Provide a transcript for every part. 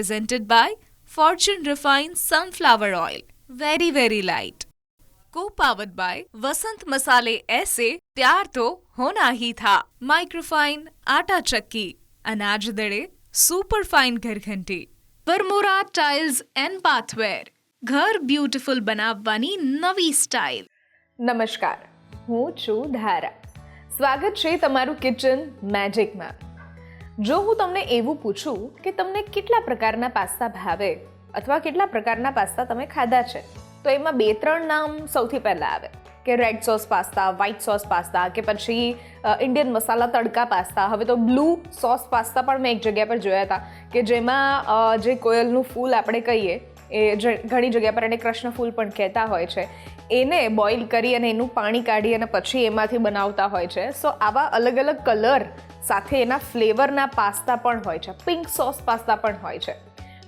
presented by Fortune Refined Sunflower Oil. Very, very light. Co-powered by Vasant Masale ऐसे प्यार तो होना ही था. Microfine आटा चक्की, अनाज दड़े सुपर फाइन ઘરઘંટી. વરમોરા ટાઇલ્સ એન્ડ બાથવેર, ઘર બ્યુટીફુલ બનાવવાની નવી સ્ટાઇલ. નમસ્કાર, હું છું ધારા. સ્વાગત છે તમારું કિચન મેજિકમાં. જો હું તમને એવું પૂછું કે તમને કેટલા પ્રકારના પાસ્તા ભાવે અથવા કેટલા પ્રકારના પાસ્તા તમે ખાધા છે, તો એમાં 2-3 નામ સૌથી પહેલાં આવે કે red sauce pasta, white sauce pasta કે પછી ઇન્ડિયન મસાલા તડકા પાસ્તા. હવે તો બ્લુ સોસ પાસ્તા પણ મેં એક જગ્યા પર જોયા હતા કે જેમાં જે કોયલનું ફૂલ આપણે કહીએ એ ઘણી જગ્યા પર એને કૃષ્ણ ફૂલ પણ કહેતા હોય છે, એને બોઇલ કરી અને એનું પાણી કાઢી અને પછી એમાંથી બનાવતા હોય છે. સો આવા અલગ અલગ કલર સાથે એના ફ્લેવરના પાસ્તા પણ હોય છે. પિંક સોસ પાસ્તા પણ હોય છે.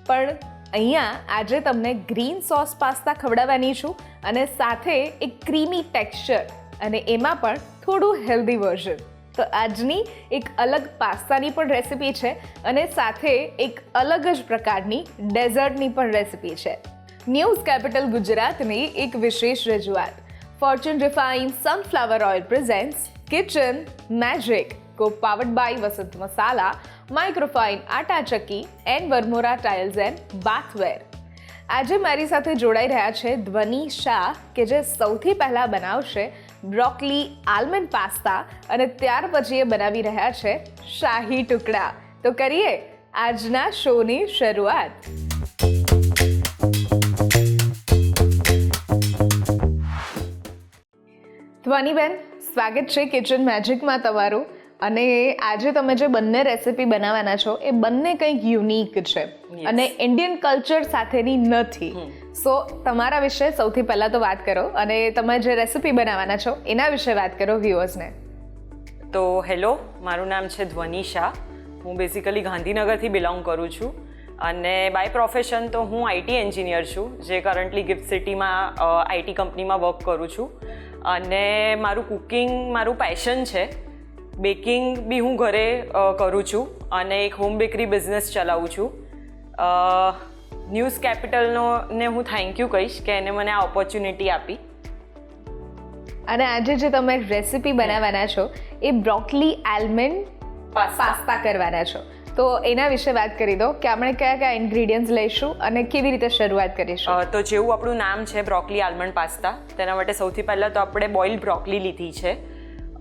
પણ અહીંયા આજે તમને ગ્રીન સોસ પાસ્તા ખવડાવવાની છું અને સાથે એક ક્રીમી ટેક્સચર અને એમાં પણ થોડું હેલ્ધી વર્ઝન. તો આજની એક અલગ પાસ્તાની પણ રેસિપી છે અને સાથે એક અલગ જ પ્રકારની ડેઝર્ટની પણ રેસિપી છે. ન્યૂઝ કેપિટલ ગુજરાતની એક વિશેષ રજૂઆત Fortune refined sunflower oil presents kitchen magic, co-powered by Vasant Masala, microfine Atta Chakki and Varmora tiles and bathware. આજે મારી સાથે જોડાઈ રહ્યા છે ધ્વનિ શાહ કે જે સૌથી પહેલાં બનાવશે બ્રોકલી આલમંડ પાસ્તા અને ત્યાર પછી એ બનાવી રહ્યા છે શાહી ટુકડા. તો કરીએ આજના શોની શરૂઆત. ધ્વનિબેન, સ્વાગત છે કિચન મેજિકમાં તમારું. અને આજે તમે જે બંને રેસિપી બનાવવાના છો એ બંને કંઈક યુનિક છે અને ઇન્ડિયન કલ્ચર સાથેની નથી. સો તમારા વિશે સૌથી પહેલાં તો વાત કરો અને તમે જે રેસિપી બનાવવાના છો એના વિશે વાત કરો વ્યુઅર્સને. તો હેલો, મારું નામ છે ધ્વનિ શાહ. હું બેઝિકલી ગાંધીનગરથી બિલોંગ કરું છું અને બાય પ્રોફેશન તો હું આઈટી એન્જિનિયર છું, જે કરન્ટલી ગિફ્ટ સિટીમાં આઈટી કંપનીમાં વર્ક કરું છું. અને મારું કુકિંગ મારું પેશન છે. બેકિંગ બી હું ઘરે કરું છું અને એક હોમ બેકરી બિઝનેસ ચલાવું છું. ન્યૂઝ કેપિટલને હું થેન્ક યુ કહીશ કે એને મને આ ઓપોર્ચ્યુનિટી આપી. અને આજે જે તમે રેસિપી બનાવવાના છો એ બ્રોકલી આલમંડ પાસ્તા કરવાના છો, તો એના વિશે વાત કરી દો કે આપણે કયા કયા ઇન્ગ્રીડિયન્ટ્સ લઈશું અને કેવી રીતે શરૂઆત કરીશું. તો જેવું આપણું નામ છે બ્રોકલી આલમંડ પાસ્તા, તેના માટે સૌથી પહેલાં તો આપણે બોઇલ્ડ બ્રોકલી લીધી છે.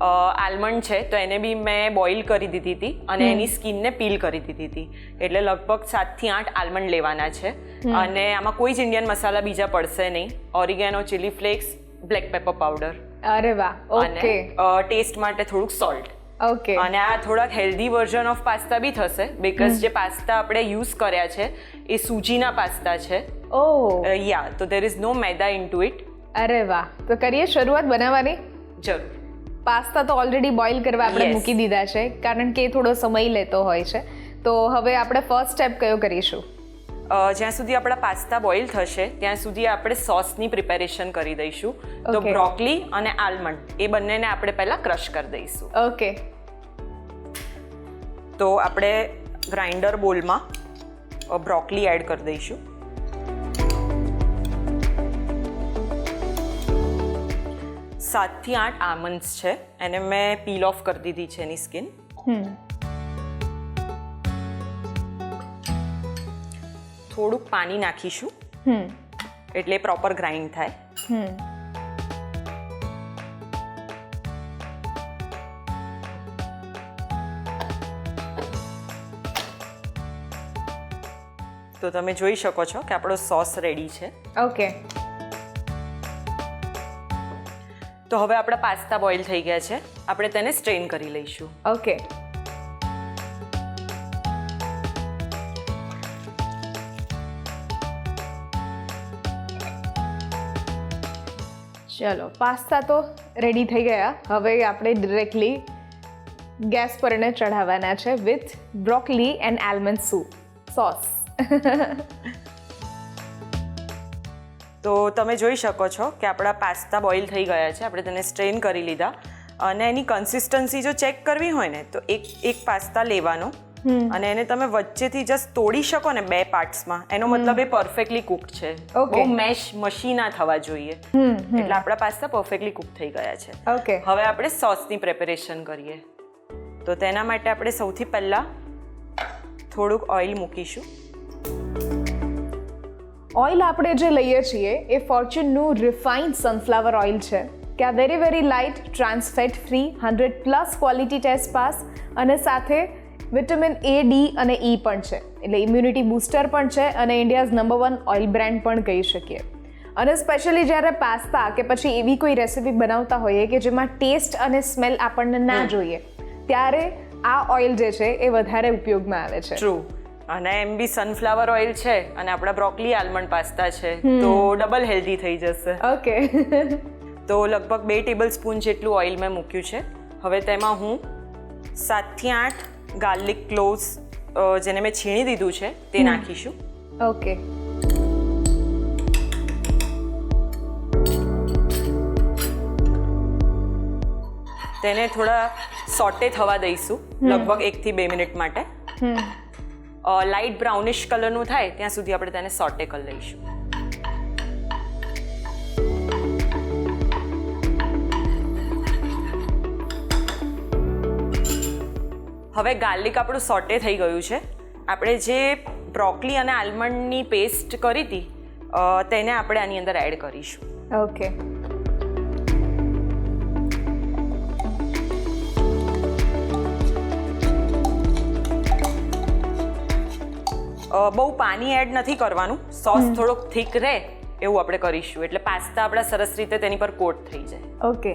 આલમંડ છે તો એને બી મેં બોઇલ કરી દીધી હતી અને એની સ્કિનને પીલ કરી દીધી હતી. એટલે લગભગ 7 થી 8 આલમંડ લેવાના છે અને આમાં કોઈ જ ઇન્ડિયન મસાલા બીજા પડશે નહીં. Oregano, chilli flakes, black paper powder. અરે વાહ, ઓકે. ટેસ્ટ માટે થોડુંક સોલ્ટ. ઓકે. અને આ થોડાક હેલ્ધી વર્ઝન ઓફ પાસ્તા બી થશે બીકોઝ જે પાસ્તા આપણે યુઝ કર્યા છે એ સૂજીના પાસ્તા છે. ઓહ યા, તો there is no maida into it. અરે વાહ, તો કરીએ શરૂઆત બનાવવાની. જરૂર. પાસ્તા તો ઓલરેડી બોઇલ કરવા આપણે મૂકી દીધા છે કારણ કે એ થોડો સમય લેતો હોય છે. તો હવે આપણે ફર્સ્ટ સ્ટેપ કયો કરીશું? જ્યાં સુધી આપણા પાસ્તા બોઇલ થશે ત્યાં સુધી આપણે સોસની પ્રિપેરેશન કરી દઈશું. તો બ્રોકલી અને આલમંડ એ બંનેને આપણે પહેલાં ક્રશ કરી દઈશું. ઓકે. તો આપણે ગ્રાઇન્ડર બોલમાં બ્રોકલી એડ કરી દઈશું. 7 થી 8 આલમંડ્સ છે, એને મેં પીલ ઓફ કરી દીધી છે એની સ્કિન. થોડુંક પાણી નાખીશું એટલે પ્રોપર ગ્રાઇન્ડ થાય. તો તમે જોઈ શકો છો કે આપણો સોસ રેડી છે. ઓકે. તો હવે આપણા પાસ્તા બોઇલ થઈ ગયા છે, આપણે તેને સ્ટ્રેન કરી લઈશું. ઓકે. ચલો, પાસ્તા તો રેડી થઈ ગયા. હવે આપણે ડિરેક્ટલી ગેસ પર એને ચઢાવવાના છે with broccoli and almond sauce. તો તમે જોઈ શકો છો કે આપણા પાસ્તા બોઇલ થઈ ગયા છે. આપણે તેને સ્ટ્રેન કરી લીધા અને એની કન્સિસ્ટન્સી જો ચેક કરવી હોય ને તો એક પાસ્તા લેવાનો અને એને તમે વચ્ચેથી જસ્ટ તોડી શકો ને 2 પાર્ટ્સમાં, એનો મતલબ એ પરફેક્ટલી કુક છે. Okay. બહુ મેશ મશી ના થવા જોઈએ. એટલે આપણા પાસ્તા પરફેક્ટલી કુક થઈ ગયા છે. ઓકે. હવે આપણે સોસની પ્રિપેરેશન કરીએ. તો તેના માટે આપણે સૌથી પહેલાં થોડુંક ઓઇલ મૂકીશું. ઓઇલ આપણે જે લઈએ છીએ એ ફોર્ચ્યુનનું રિફાઇન્ડ સનફ્લાવર ઓઇલ છે કે આ very light, trans fat free, 100+ quality test pass અને સાથે વિટામિન A, D અને E પણ છે. એટલે ઇમ્યુનિટી બૂસ્ટર પણ છે અને ઇન્ડિયાઝ નંબર 1 ઓઇલ બ્રાન્ડ પણ કહી શકીએ. અને સ્પેશિયલી જ્યારે પાસ્તા કે પછી એવી કોઈ રેસિપી બનાવતા હોઈએ કે જેમાં ટેસ્ટ અને સ્મેલ આપણને ના જોઈએ, ત્યારે આ ઓઇલ જે છે એ વધારે ઉપયોગમાં આવે છે. ટ્રુ. અને એમ બી સનફ્લાવર ઓઇલ છે અને આપણા બ્રોકલી આલમંડ પાસ્તા છે તો ડબલ હેલ્ધી થઈ જશે. ઓકે. તો લગભગ 2 ટેબલ સ્પૂન જેટલું ઓઇલ મેં મૂક્યું છે. હવે તેમાં હું 7 થી 8 ગાર્લિક ક્લોવ્સ જેને મેં છીણી દીધું છે તે નાખીશું. ઓકે. તેને થોડા સોટે થવા દઈશું લગભગ 1 થી 2 મિનિટ માટે. લાઇટ બ્રાઉનિશ કલરનું થાય ત્યાં સુધી આપણે તેને સોટે કરી લઈશું. હવે ગાર્લિક આપણું સોટે થઈ ગયું છે. આપણે જે બ્રોકલી અને આલમંડની પેસ્ટ કરી હતી તેને આપણે આની અંદર એડ કરીશું. ઓકે. બહુ પાણી એડ નથી કરવાનું. સોસ થોડોક થીક રહે એવું આપણે કરીશું એટલે પાસ્તા આપણા સરસ રીતે તેની પર કોટ થઈ જાય. ઓકે.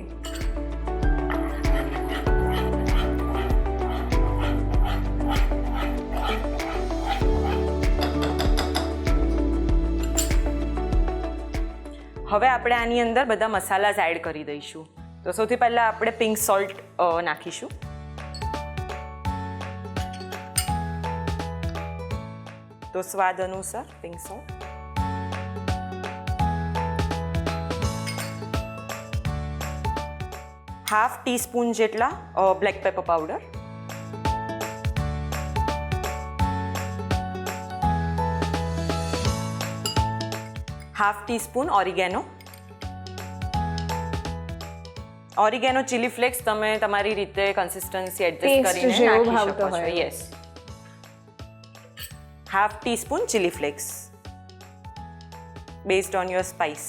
હવે આપણે આની અંદર બધા મસાલા એડ કરી દઈશું. તો સૌથી પહેલાં આપણે પિંક સોલ્ટ નાખીશું. તો સ્વાદ અનુસાર પિંક સોલ્ટ. હાફ ટીસ્પૂન જેટલા black paper powder. Half teaspoon oregano. Oregano chilli flakes તમે તમારી રીતે કન્સિસ્ટન્સી એડજસ્ટ કરીને નાખી શકો છો. Yes. Half teaspoon chilli flakes based on your spice.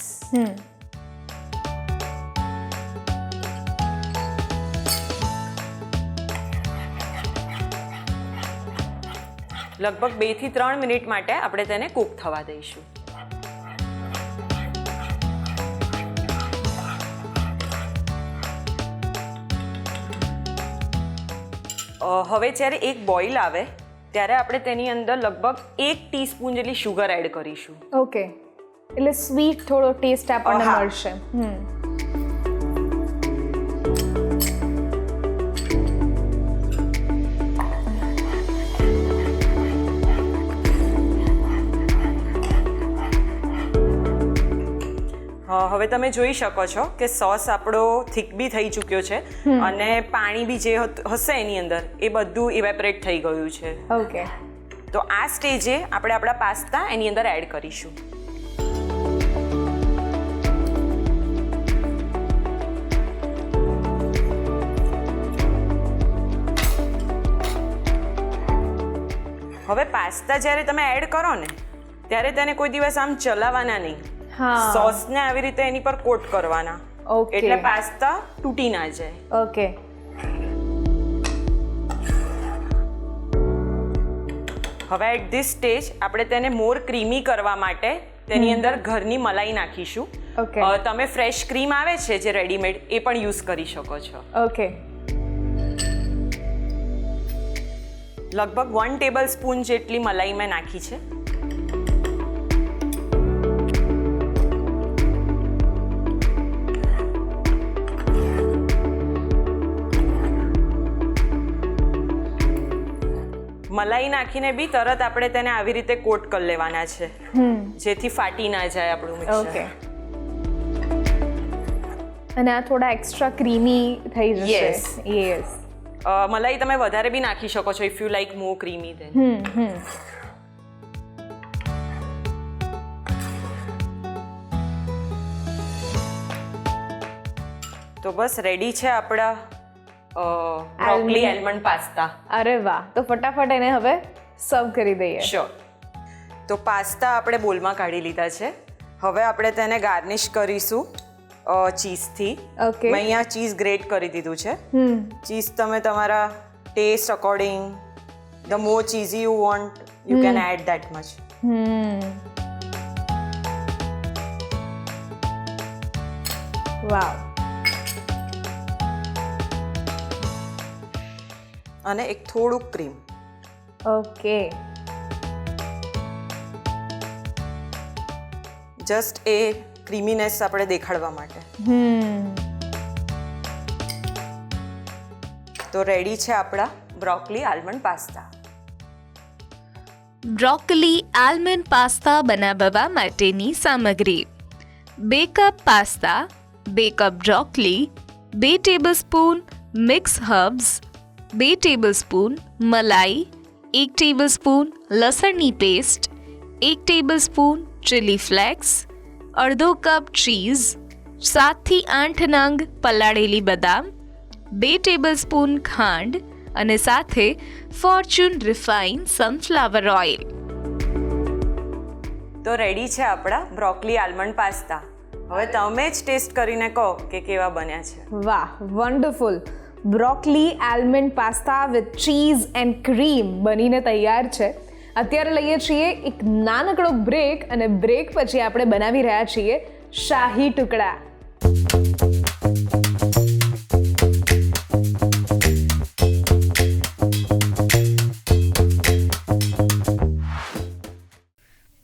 લગભગ 2 થી 3 મિનિટ માટે આપણે તેને કૂક થવા દઈશું. હવે જ્યારે એક બોઇલ આવે ત્યારે આપણે તેની અંદર લગભગ 1 ટીસ્પૂન જેટલી શુગર એડ કરીશું. ઓકે. એટલે સ્વીટ થોડો ટેસ્ટ આપણને મળશે. હવે તમે જોઈ શકો છો કે સોસ આપણો થીક બી થઈ ચૂક્યો છે અને પાણી બી જે હશે એની અંદર એ બધું ઇવેપરેટ થઈ ગયું છે. ઓકે. તો આ સ્ટેજે આપણે આપણા પાસ્તા એની અંદર એડ કરીશું. હવે પાસ્તા જ્યારે તમે એડ કરો ને ત્યારે તેને કોઈ દિવસ આમ ચલાવવાના નહીં. સોસને આવી રીતે એની પર કોટ કરવાના. એટલે પાસ્તા તૂટી ના જાય. ઓકે. હવે એટ ધીસ સ્ટેજ આપણે તેને મોર ક્રીમી કરવા માટે તેની અંદર ઘરની મલાઈ નાખીશું. તમે ફ્રેશ ક્રીમ આવે છે જે રેડીમેડ એ પણ યુઝ કરી શકો છો. ઓકે. લગભગ 1 ટેબલ સ્પૂન જેટલી મલાઈ મેં નાખી છે. મલાઈ નાખીને બી તરત આપણે તેને આવી રીતે કોટ કરી લેવાના છે જેથી ફાટી ના જાય આપણું મિક્સર. ઓકે. અને આ થોડા એક્સ્ટ્રા ક્રીમી થઈ જશે. યસ. મલાઈ તમે વધારે બી નાખી શકો છો if you like more creamy then. તો બસ રેડી છે આપણા બ્રોકોલી આલમંડ પાસ્તા. અરે વાહ, તો ફટાફટ એને હવે સર્વ કરી દઈએ. શ્યોર. તો પાસ્તા આપણે બોલમાં કાઢી લીધા છે. હવે આપણે તેને ગાર્નિશ કરીશું ચીઝથી. ઓકે. મેં અહીંયા ચીઝ ગ્રેટ કરી દીધું છે. ચીઝ તમે તમારા taste according the more cheesy you want you can add that much. Wow. અને એક થોડુંક cream. Okay. Just a creaminess આપણે દેખાડવા માટે. તો રેડી છે આપણા broccoli almond pasta. Broccoli almond pasta બનાવવા માટેની સામગ્રી: 2 cup pasta, 2 cup broccoli, 2 tablespoon mix herbs, 2 tablespoon મલાઈ, 1 ટેબલસ્પૂન લસણની પેસ્ટ, 1 ટેબલસ્પૂન ચીલી ફ્લેક્સ, અડધો કપ ચીઝ, 7 થી 8 નંગ પલાળેલી બદામ, 2 ટેબલસ્પૂન ખાંડ અને સાથે ફોર્ચ્યુન રિફાઇન સનફ્લાવર ઓઇલ. તો રેડી છે આપણા બ્રોકોલી આલમંડ પાસ્તા. હવે તમે જ ટેસ્ટ કરીને કહો કે કેવા બન્યા છે. વાહ, wonderful. Broccoli almond pasta with cheese and cream બનીને તૈયાર છે. અત્યારે લઈએ છીએ એક નાનકડો બ્રેક અને બ્રેક પછી આપણે બનાવી રહ્યા છીએ શાહી ટુકડા.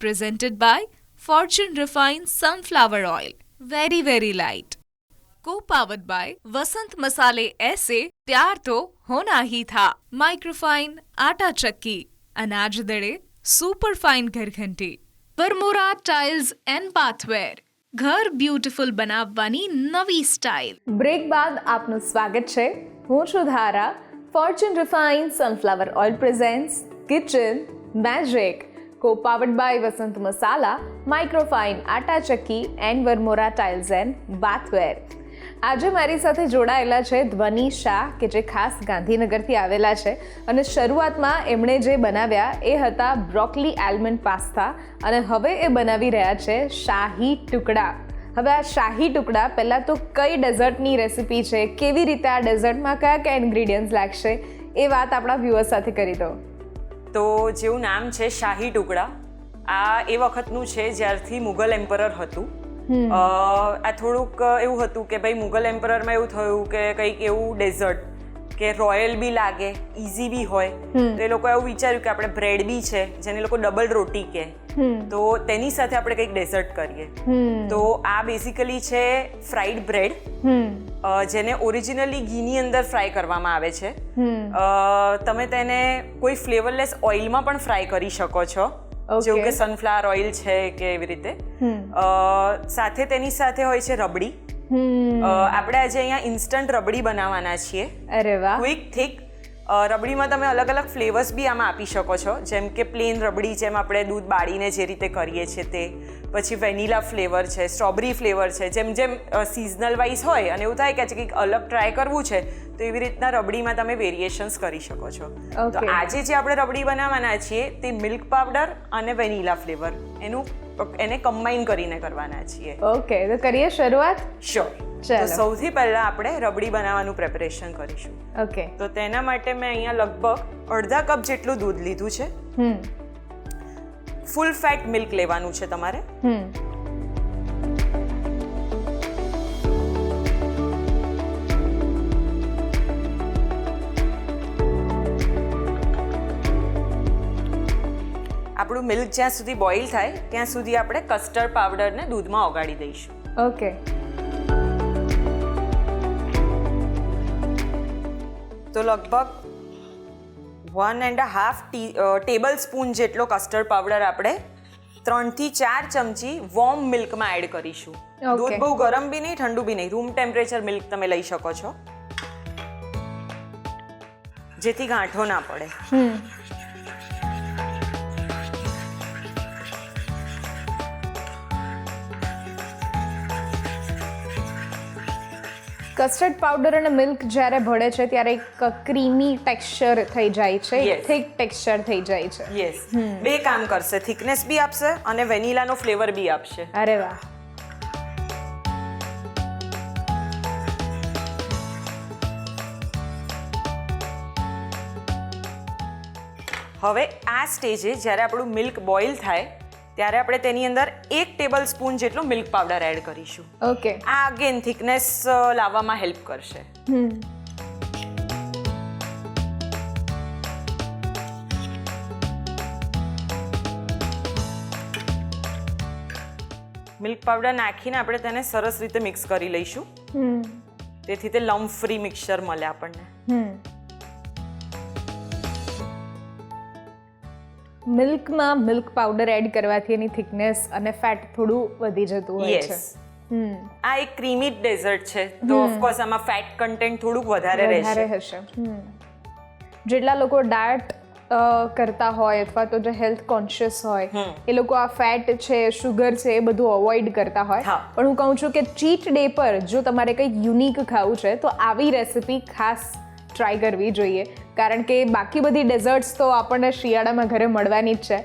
Presented by Fortune Refined Sunflower Oil. Very, very light. Co-powered by वसंत मसाले ऐसे प्यार तो होना ही था. Microfine आटा चक्की, अनाज दड़े super fine घरघंटी, Varmora tiles and बाथवेर, घर બ્યુટીફુલ બનાવવાની નવી સ્ટાઇલ. બ્રેક બાદ આપનું સ્વાગત છે. હું છું Dhara. Fortune refine sunflower oil presents kitchen magic, co-powered by Vasant Masala, microfine Atta Chakki and Varmora tiles and bathware. આજે મારી સાથે જોડાયેલા છે ધ્વનિ શાહ, કે જે ખાસ ગાંધીનગરથી આવેલા છે અને શરૂઆતમાં એમણે જે બનાવ્યા એ હતા બ્રોકોલી આલમંડ પાસ્તા અને હવે એ બનાવી રહ્યા છે શાહી ટુકડા. હવે આ શાહી ટુકડા પહેલાં તો કઈ ડેઝર્ટની રેસિપી છે, કેવી રીતે આ ડેઝર્ટમાં કયા કયા ઇન્ગ્રીડિયન્ટ્સ લાગશે, એ વાત આપણા વ્યુઅર્સ સાથે કરી દો. તો જેવું નામ છે શાહી ટુકડા, આ એ વખતનું છે જ્યારથી મુગલ એમ્પરર હતું. આ થોડુંક એવું હતું કે ભાઈ મુગલ એમ્પરરમાં એવું થયું કે કંઈક એવું ડેઝર્ટ કે રોયલ બી લાગે, ઇઝી બી હોય, તો એ લોકો એવું વિચાર્યું કે આપણે બ્રેડ બી છે જેને લોકો ડબલ રોટી કહે, તો તેની સાથે આપણે કંઈક ડેઝર્ટ કરીએ. તો આ બેઝિકલી છે ફ્રાઈડ બ્રેડ, જેને ઓરિજિનલી ઘીની અંદર ફ્રાય કરવામાં આવે છે. તમે તેને કોઈ ફ્લેવરલેસ ઓઇલમાં પણ ફ્રાય કરી શકો છો, જેવું કે સનફ્લાવર ઓઇલ છે કે એવી રીતે. સાથે તેની સાથે હોય છે રબડી. આપણે આજે અહીંયા ઇન્સ્ટન્ટ રબડી બનાવવાના છીએ. અરે વાહ. ક્વિક થીક રબડીમાં તમે અલગ અલગ ફ્લેવર્સ બી આમાં આપી શકો છો, જેમ કે પ્લેન રબડી, જેમ આપણે દૂધ બાળીને જે રીતે કરીએ છીએ તે, પછી વેનીલા ફ્લેવર છે, સ્ટ્રોબેરી ફ્લેવર છે, જેમ જેમ સિઝનલ વાઇઝ હોય અને એવું થાય કે કંઈક અલગ ટ્રાય કરવું છે તો એવી રીતના રબડીમાં તમે વેરિએશન્સ કરી શકો છો. તો આજે જે આપણે રબડી બનાવવાના છીએ તે મિલ્ક પાવડર અને વેનીલા ફ્લેવર એને કમ્બાઈન કરીને કરવાના છીએ. ઓકે, તો કરીએ શરૂઆત. શ્યોર. તો સૌથી પહેલા આપણે રબડી બનાવવાનું પ્રેપરેશન કરીશું. ઓકે. તો તેના માટે મેં અહીંયા લગભગ અડધા કપ જેટલું દૂધ લીધું છે. ફૂલ ફેટ મિલ્ક લેવાનું છે તમારે. આપણું મિલ્ક જ્યાં સુધી બોઇલ થાય ત્યાં સુધી આપણે કસ્ટર્ડ પાવડરને દૂધમાં ઓગાળી દઈશું. ઓકે. તો લગભગ 1.5 ટેબલ સ્પૂન જેટલો કસ્ટર્ડ પાવડર આપણે 3 થી 4 ચમચી વોર્મ મિલ્કમાં એડ કરીશું. દૂધ બહુ ગરમ બી નહીં, ઠંડુ બી નહીં, રૂમ ટેમ્પરેચર મિલ્ક તમે લઈ શકો છો. જેથી ગાંઠો ના પડે. કસ્ટર્ડ પાવડર અને મિલ્ક જ્યારે ભળે છે ત્યારે એક ક્રીમી ટેક્સચર થઈ જાય છે, Yes. થિક ટેક્સચર થઈ જાય છે. યસ, બે કામ કરશે, થિકનેસ બી આપશે અને વેનીલાનો ફ્લેવર બી આપશે. અરે વાહ. હવે આ સ્ટેજે જ્યારે આપણું મિલ્ક બોઇલ થાય ત્યારે આપણે તેની અંદર 1 ટેબલ સ્પૂન જેટલો મિલ્ક પાવડર એડ કરીશું. ઓકે. આ અગેન થિકનેસ લાવવામાં હેલ્પ કરશે. મિલ્ક પાવડર નાખીને આપણે તેને સરસ રીતે મિક્સ કરી લઈશું, તેથી તે લમ્પ ફ્રી મિક્સચર મળે આપણને. મિલ્કમાં મિલ્ક પાવડર એડ કરવાથી એની થિકનેસ અને ફેટ થોડું વધી જતું હોય છે. યસ, આ એક ક્રીમી ડેઝર્ટ છે તો ઓફકોર્સ આમાં ફેટ કન્ટેન્ટ થોડુંક વધારે વધારે રહેશે. હશે. જેટલા લોકો ડાયટ કરતા હોય અથવા તો જે હેલ્થ કોન્શિયસ હોય એ લોકો આ ફેટ છે, શુગર છે, એ બધું અવોઇડ કરતા હોય. હા. પણ હું કહું છું કે ચીટ ડે પર જો તમારે કંઈક યુનિક ખાવું છે તો આવી રેસિપી ખાસ ટ્રાય કરવી જોઈએ, કારણ કે બાકી બધી ડેઝર્ટ્સ તો આપણને શિયાળામાં ઘરે મળવાની જ છે.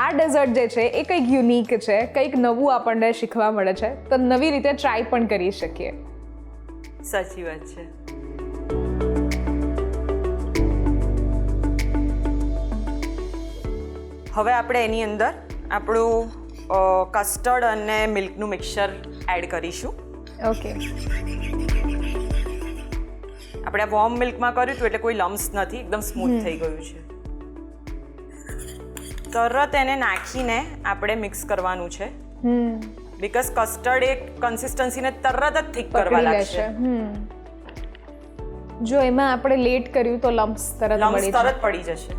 આ ડેઝર્ટ જે છે એ કંઈક યુનિક છે, કંઈક નવું આપણને શીખવા મળે છે, તો નવી રીતે ટ્રાય પણ કરી શકીએ. સાચી વાત છે. હવે આપણે એની અંદર આપણું કસ્ટર્ડ અને મિલ્કનું મિક્સચર એડ કરીશું. ઓકે. આપણે આ વોર્મ મિલ્કમાં કર્યું હતું એટલે કોઈ લમ્સ નથી, એકદમ સ્મૂથ થઈ ગયું છે. તરત એને નાખીને આપણે મિક્સ કરવાનું છે, બીકોઝ કસ્ટર્ડ એ કન્સિસ્ટન્સીને તરત જ થીક કરવા લાગશે. જો એમાં આપણે લેટ કર્યું તો લમ્સ તરત પડી જશે.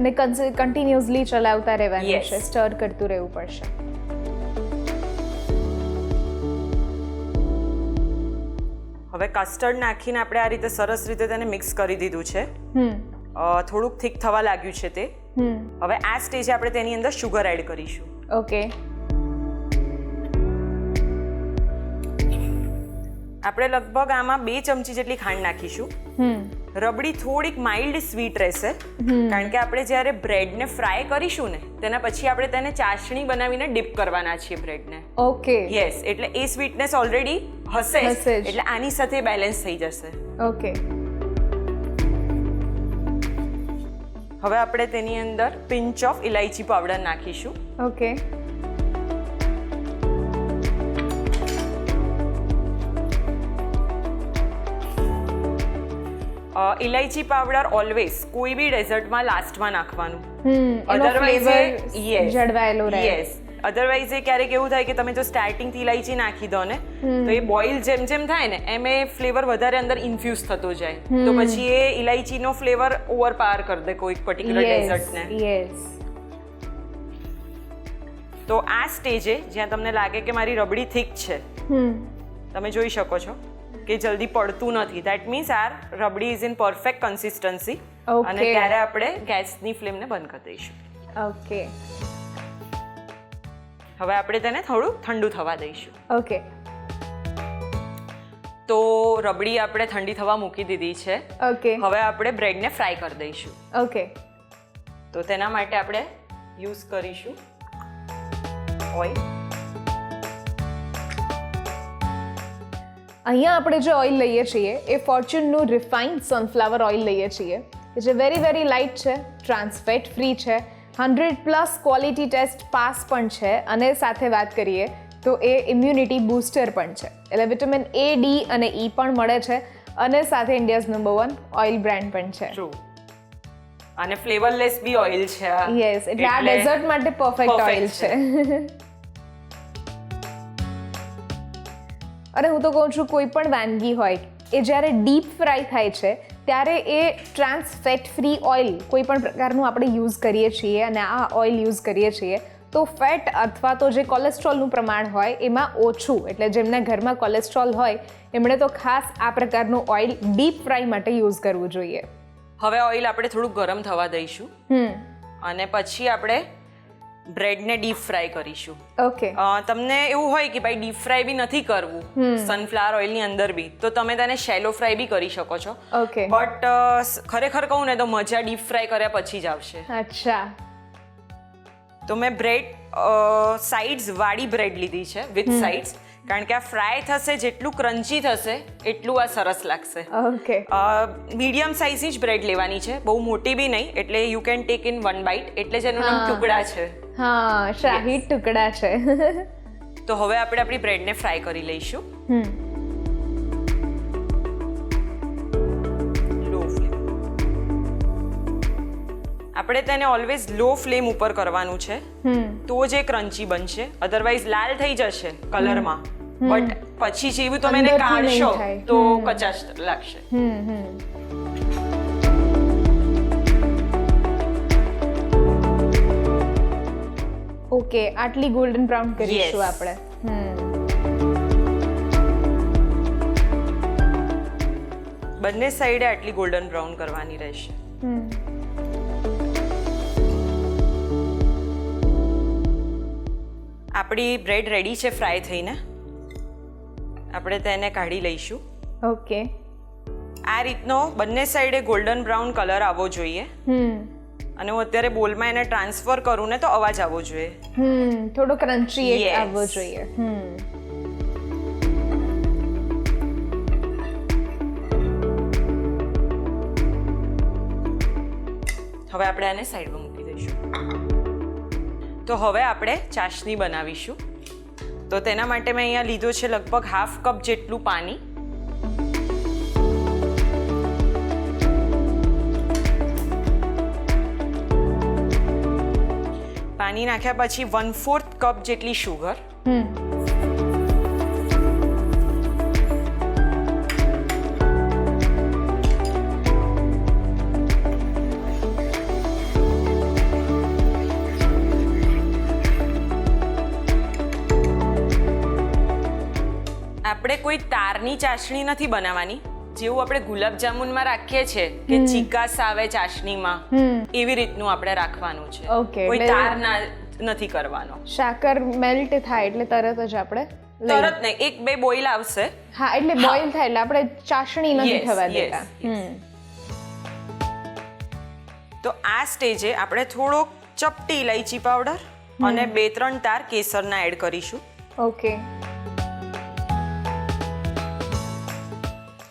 અને કન્ટિન્યુઅસલી ચલાવતા રહેવાનું Yes. છે, સ્ટર કરતું રહેવું પડશે. હવે કસ્ટર્ડ નાખીને આપણે આ રીતે સરસ રીતે તેને મિક્સ કરી દીધું છે. થોડુંક થીક થવા લાગ્યું છે તે. હવે આ સ્ટેજે આપણે તેની અંદર શુગર એડ કરીશું. ઓકે. આપણે લગભગ આમાં 2 ચમચી જેટલી ખાંડ નાખીશું. રબડી થોડીક માઇલ્ડ સ્વીટ રહેશે, કારણ કે આપણે જ્યારે બ્રેડને ફ્રાય કરીશું ને તેના પછી આપણે તેને ચાસણી બનાવીને ડીપ કરવાના છીએ બ્રેડને. ઓકે. યસ, એટલે એ સ્વીટનેસ ઓલરેડી હશે જ, હશે જ. એટલે આની સાથે બેલેન્સ થઈ જશે. ઓકે. હવે આપણે તેની અંદર પિંચ ઓફ ઇલાયચી પાવડર નાખીશું. ઓકે. ઇલાયચી પાવડર ઓલવેઝ કોઈ બી ડેઝર્ટમાં લાસ્ટમાં નાખવાનું. એનો ફ્લેવર જળવાયેલો રહે. યસ, અધરવાઇઝ એ ક્યારેક એવું થાય કે તમે જો સ્ટાર્ટિંગથી ઇલાયચી નાખી દો ને તો એ બોઇલ જેમ જેમ થાય ને એમ એ ફ્લેવર વધારે અંદર ઇન્ફ્યુઝ થતો જાય, તો પછી એ ઇલાયચીનો ફ્લેવર ઓવરપાવર કરી દે કોઈ પર્ટિક્યુલર ડેઝર્ટને. યસ. તો આ સ્ટેજે જ્યાં તમને લાગે કે મારી રબડી થીક છે, તમે જોઈ શકો છો કે જલ્દી પડતું નથી, that means our rabdi is in perfect consistency. Okay. અને ત્યારે આપણે ગેસની ફ્લેમને બંધ કરી દઈશું. ઓકે. હવે આપણે તેને થોડું ઠંડુ થવા દઈશું. ઓકે. તો રબડી આપણે ઠંડી થવા મૂકી દીધી છે. ઓકે. હવે આપણે બ્રેડને ફ્રાય કરી દઈશું. ઓકે. તો તેના માટે આપણે યુઝ કરીશું ઓઇલ. અહીંયા આપણે જે ઓઇલ લઈએ છીએ એ ફોર્ચ્યુનનું રિફાઇન્ડ સનફ્લાવર ઓઇલ લઈએ છીએ, જે વેરી લાઇટ છે, ટ્રાન્સફેટ ફ્રી છે, 100+ ક્વોલિટી ટેસ્ટ પાસ પણ છે, અને સાથે વાત કરીએ તો એ ઇમ્યુનિટી બૂસ્ટર પણ છે, એટલે વિટામિન A, D અને E પણ મળે છે, અને સાથે ઇન્ડિયાઝ નંબર 1 ઓઇલ બ્રાન્ડ પણ છે. ટ્રુ. અને ફ્લેવરલેસ બી ઓઇલ છે. યસ, એટલે આ ડેઝર્ટ માટે પરફેક્ટ ઓઇલ છે. અને હું તો કહું છું કોઈ પણ વાનગી હોય એ જ્યારે ડીપ ફ્રાય થાય છે ત્યારે એ ટ્રાન્સ ફેટ ફ્રી ઓઇલ કોઈ પણ પ્રકારનું આપણે યુઝ કરીએ છીએ અને આ ઓઇલ યુઝ કરીએ છીએ તો ફેટ અથવા તો જે કોલેસ્ટ્રોલનું પ્રમાણ હોય એમાં ઓછું, એટલે જેમના ઘરમાં કોલેસ્ટ્રોલ હોય એમણે તો ખાસ આ પ્રકારનું ઓઇલ ડીપ ફ્રાય માટે યુઝ કરવું જોઈએ. હવે ઓઇલ આપણે થોડું ગરમ થવા દઈશું અને પછી આપણે બ્રેડને ડીપ ફ્રાય કરીશું. ઓકે. તમને એવું હોય કે ભાઈ ડીપ ફ્રાય બી નથી કરવું સનફ્લાવર ઓઇલની અંદર બી, તો તમે તેને શેલો ફ્રાય બી કરી શકો છો. ઓકે. બટ ખરેખર કહું ને તો મજા ડીપ ફ્રાય કર્યા પછી જ આવશે. અચ્છા. તો મેં બ્રેડ સાઇડ્સ વાળી બ્રેડ લીધી છે વિથ સાઇડ્સ, કારણ કે આ ફ્રાય થશે જેટલું ક્રન્ચી થશે એટલું આ સરસ લાગશે. ઓકે. મીડિયમ સાઇઝની જ બ્રેડ લેવાની છે, બહુ મોટી બી નહીં, એટલે you can take in one bite, એટલે જ એનું નામ ટુકડા છે. હા, શાહી ટુકડા છે. તો હવે આપણે આપણી બ્રેડને ફ્રાય કરી લઈશું. લો ફ્લેમ. આપણે તેને ઓલવેઝ લો ફ્લેમ ઉપર કરવાનું છે, તો જ એ ક્રન્ચી બનશે, અધરવાઇઝ લાલ થઈ જશે કલરમાં, બટ પછી જેવું તમે એને કાઢશો તો કચાશ લાગશે. ઓકે, આટલી ગોલ્ડન બ્રાઉન કરીશું આપણે. બંને સાઈડે આટલી ગોલ્ડન બ્રાઉન કરવાની રહેશે. આપણી બ્રેડ રેડી છે ફ્રાય થઈને, આપણે તેને કાઢી લઈશું. ઓકે. આ રીતનો બંને સાઈડે ગોલ્ડન બ્રાઉન કલર આવવો જોઈએ, અને હું અત્યારે બોલમાં એને ટ્રાન્સફર કરું ને તો અવાજ આવવો જોઈએ. થોડો ક્રન્ચી આવવો જોઈએ. હવે આપણે આને સાઈડમાં મૂકી દઈશું. તો હવે આપણે ચાશણી બનાવીશું. તો તેના માટે મેં અહીંયા લીધો છે લગભગ હાફ કપ જેટલું પાણી. પાણી નાખ્યા પછી 1/4 કપ જેટલી શુગર. આપણે કોઈ તારની ચાસણી નથી બનાવવાની, જેવું આપણે ગુલાબજામુનમાં રાખીએ છીએ કે ચીકાસ આવે ચાસણીમાં, એવી રીતનું આપણે રાખવાનું છે. કોઈ તાર નથી કરવાનો. સાકર મેલ્ટ થાય એટલે તરત જ આપણે તરત નહીં, 1-2 બોઇલ આવશે. હા, એટલે બોઇલ થાય એટલે આપણે ચાસણી નથી થવા દેતા. તો આ સ્ટેજે આપણે થોડો ચપટી ઇલાયચી પાવડર અને 2-3 તાર કેસરના એડ કરીશું. ઓકે.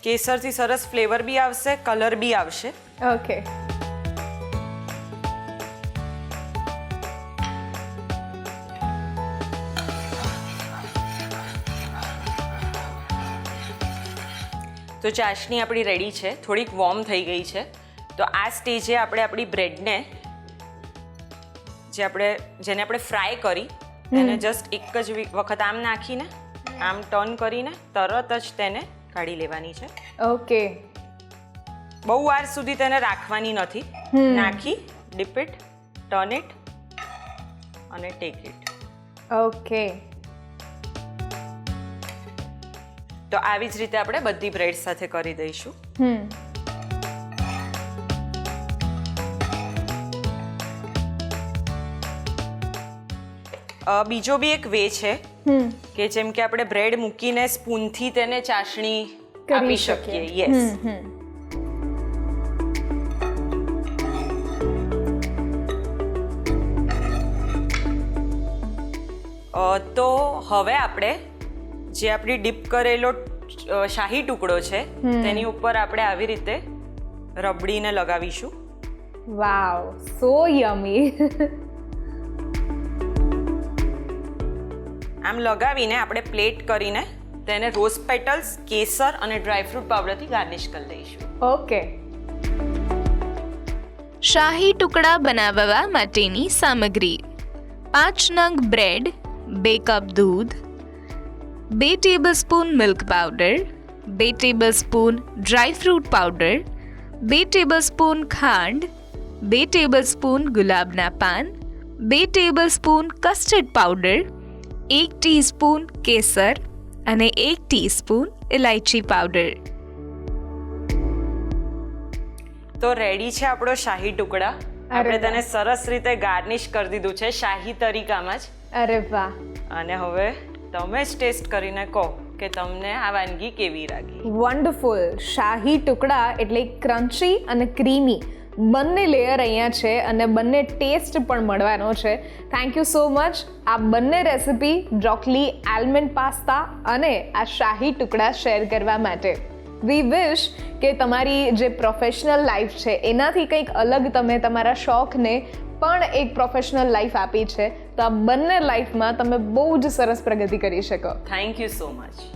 કેસરથી સરસ ફ્લેવર બી આવશે, કલર બી આવશે. ઓકે. તો ચાસણી આપણી રેડી છે, થોડીક વોર્મ થઈ ગઈ છે. તો આ સ્ટેજે આપણે આપણી બ્રેડને જેને આપણે ફ્રાય કરી એને જસ્ટ એક જ વખત આમ નાખીને આમ ટર્ન કરીને તરત જ તેને કાઢી લેવાની છે. ઓકે. બહુ વાર સુધી તેને રાખવાની નથી. નાખી, ડીપ ઇટ, ટર્ન ઇટ અને ટેક ઇટ. ઓકે. તો આવી જ રીતે આપણે બધી બ્રેડ સાથે કરી દઈશું. બીજો બી એક વે છે કે જેમ કે આપણે બ્રેડ મૂકીને સ્પૂનથી તેને ચાસણી આપી શકીએ. યસ. તો હવે આપણે જે આપણી ડીપ કરેલો શાહી ટુકડો છે તેની ઉપર આપણે આવી રીતે રબડીને લગાવીશું. વાવ, સો યમી. આમ લગાવીને આપણે પ્લેટ કરીને તેને રોઝ પેટલ્સ, કેસર અને ડ્રાયફ્રૂટ પાવડરથી ગાર્નિશ કરી દઈશું. ઓકે. શાહી ટુકડા બનાવવા માટેની સામગ્રી: 5 નંગ બ્રેડ, 2 કપ દૂધ, 2 tablespoon milk powder, 2 tablespoon dry fruit powder, 2 tablespoon ખાંડ, 2 ટેબલસ્પૂન ગુલાબના પાન, 2 ટેબલસ્પૂન કસ્ટર્ડ પાવડર, 1 ટીસ્પૂન કેસર અને 1 ટીસ્પૂન ઇલાયચી પાવડર. તો રેડી છે આપણો શાહી ટુકડા. આપણે તેને સરસ રીતે ગાર્નિશ કરી દીધું છે શાહી તરીકામાં જ. અરે વાહ, અને હવે તમે જ ટેસ્ટ કરીને કહો કે તમને આ વાનગી કેવી લાગી. વન્ડરફુલ. શાહી ટુકડા એટલે ક્રન્ચી અને ક્રીમી બંને લેયર અહીંયા છે અને બંને ટેસ્ટ પણ મળવાનો છે. થેન્ક યુ સો મચ આ બંને રેસિપી બ્રોકોલી આલમંડ પાસ્તા અને આ શાહી ટુકડા શેર કરવા માટે. વી વિશ કે તમારી જે પ્રોફેશનલ લાઈફ છે એનાથી કંઈક અલગ તમે તમારા શોખને પણ એક પ્રોફેશનલ લાઈફ આપી છે, તો આ બંને લાઈફમાં તમે બહુ જ સરસ પ્રગતિ કરી શકો. Thank you so much.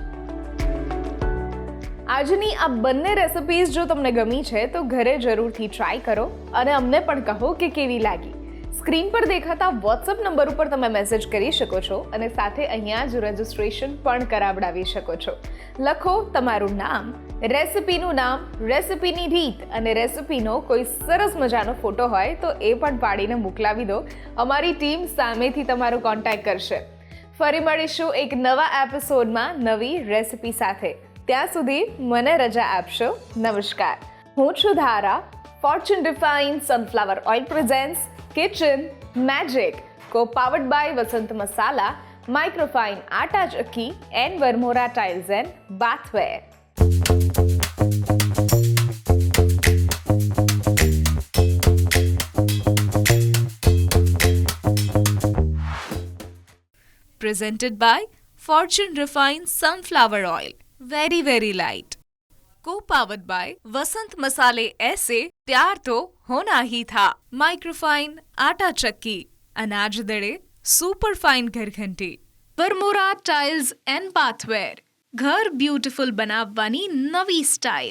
આજની આ બંને રેસિપીઝ જો તમને ગમી છે તો ઘરે જરૂરથી ટ્રાય કરો અને અમને પણ કહો કે કેવી લાગી. સ્ક્રીન પર દેખાતા વોટ્સઅપ નંબર ઉપર તમે મેસેજ કરી શકો છો અને સાથે અહીંયા જ રજિસ્ટ્રેશન પણ કરાવડાવી શકો છો. લખો તમારું નામ, રેસિપીનું નામ, રેસિપીની રીત અને રેસિપીનો કોઈ સરસ મજાનો ફોટો હોય તો એ પણ પાડીને મોકલાવી દો. અમારી ટીમ સામેથી તમારો કોન્ટેક્ટ કરશે. ફરી મળીશું એક નવા એપિસોડમાં નવી રેસિપી સાથે. ત્યાં સુધી મને રજા આપશો. નમસ્કાર. હું છું Dhara. Fortune refined sunflower oil presents kitchen magic, co-powered by Vasant Masala, microfine Atta Chakki and Varmora tiles and bathware. Presented by Fortune Refined Sunflower Oil. Very, very light. Co-powered by वसंत मसाले ऐसे प्यार तो होना ही था. माइक्रोफाइन आटा चक्की, अनाज दड़े सुपर फाइन घर घंटी, वर्मोरा टाइल्स एंड बाथवेर. घर ब्यूटीफुल बनावવાની નવી સ્ટાઇલ.